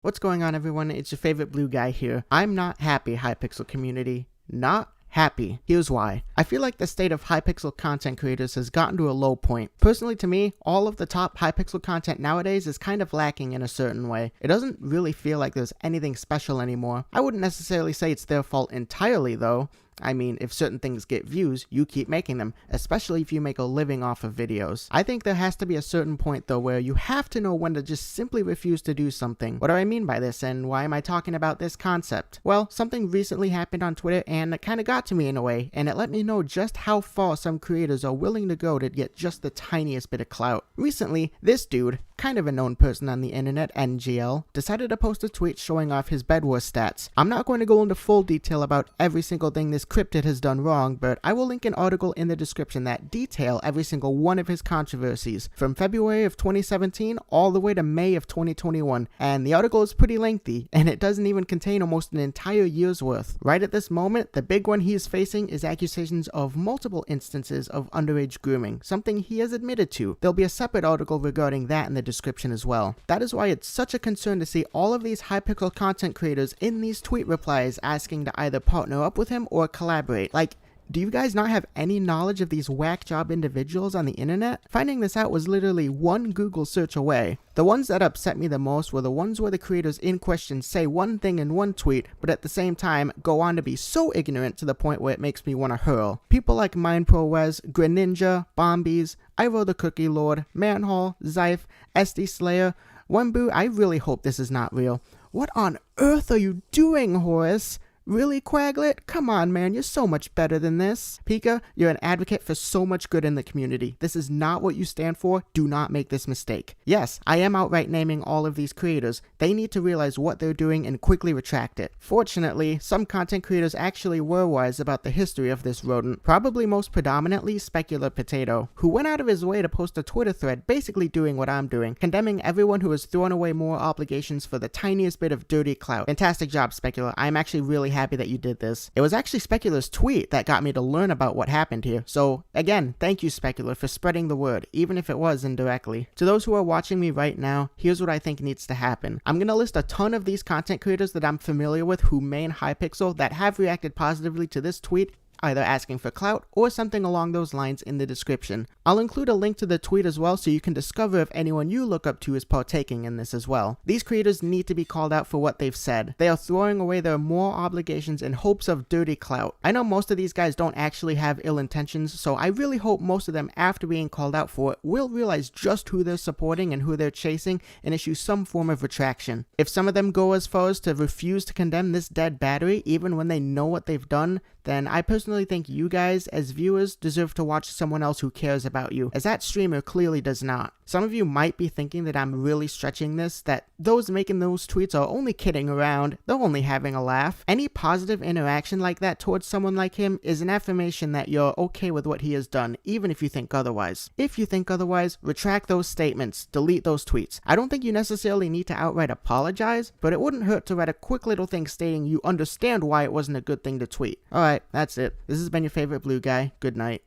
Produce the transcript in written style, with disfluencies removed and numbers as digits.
What's going on, everyone? It's your favorite blue guy here. I'm not happy, Hypixel Community. Not happy. Here's why. I feel like the state of Hypixel content creators has gotten to a low point. Personally, to me, all of the top Hypixel content nowadays is kind of lacking in a certain way. It doesn't really feel like there's anything special anymore. I wouldn't necessarily say it's their fault entirely, though. I mean, if certain things get views, you keep making them, especially if you make a living off of videos. I think there has to be a certain point, though, where you have to know when to just simply refuse to do something. What do I mean by this, and why am I talking about this concept? Well, something recently happened on Twitter, and it kind of got to me in a way, and it let me know just how far some creators are willing to go to get just the tiniest bit of clout. Recently, this dude, kind of a known person on the internet, NGL, decided to post a tweet showing off his Bedwars stats. I'm not going to go into full detail about every single thing this cryptid has done wrong, but I will link an article in the description that detail every single one of his controversies, from February of 2017 all the way to May of 2021, and the article is pretty lengthy, and it doesn't even contain almost an entire year's worth. Right at this moment, the big one he is facing is accusations of multiple instances of underage grooming, something he has admitted to. There'll be a separate article regarding that in the description as well. That is why it's such a concern to see all of these Hypixel content creators in these tweet replies asking to either partner up with him or collaborate. Like, do you guys not have any knowledge of these whack job individuals on the internet? Finding this out was literally one Google search away. The ones that upset me the most were the ones where the creators in question say one thing in one tweet, but at the same time go on to be so ignorant to the point where it makes me want to hurl. People like mineprowes, Greninja, bombies, irothecookielord, manhal, zyph, Slayer, wembu. I really hope this is not real. What on earth are you doing, Horace? Really, Quaglet? Come on, man, you're so much better than this. Pika, you're an advocate for so much good in the community. This is not what you stand for. Do not make this mistake. Yes, I am outright naming all of these creators. They need to realize what they're doing and quickly retract it. Fortunately, some content creators actually were wise about the history of this rodent, probably most predominantly specularpotato, who went out of his way to post a Twitter thread basically doing what I'm doing, condemning everyone who has thrown away more obligations for the tiniest bit of dirty clout. Fantastic job, Specular. I'm actually really happy that you did this. It was actually Specular's tweet that got me to learn about what happened here. So again, thank you, Specular, for spreading the word, even if it was indirectly. To those who are watching me right now, here's what I think needs to happen. I'm gonna list a ton of these content creators that I'm familiar with who main Hypixel that have reacted positively to this tweet, either asking for clout or something along those lines in the description. I'll include a link to the tweet as well so you can discover if anyone you look up to is partaking in this as well. These creators need to be called out for what they've said. They are throwing away their moral obligations in hopes of dirty clout. I know most of these guys don't actually have ill intentions, so I really hope most of them, after being called out for it, will realize just who they're supporting and who they're chasing and issue some form of retraction. If some of them go as far as to refuse to condemn this dead battery even when they know what they've done, then I personally think you guys, as viewers, deserve to watch someone else who cares about you, as that streamer clearly does not. Some of you might be thinking that I'm really stretching this, that those making those tweets are only kidding around, they're only having a laugh. Any positive interaction like that towards someone like him is an affirmation that you're okay with what he has done, even if you think otherwise. If you think otherwise, retract those statements, delete those tweets. I don't think you necessarily need to outright apologize, but it wouldn't hurt to write a quick little thing stating you understand why it wasn't a good thing to tweet. Alright, that's it. This has been your favorite blue guy. Good night.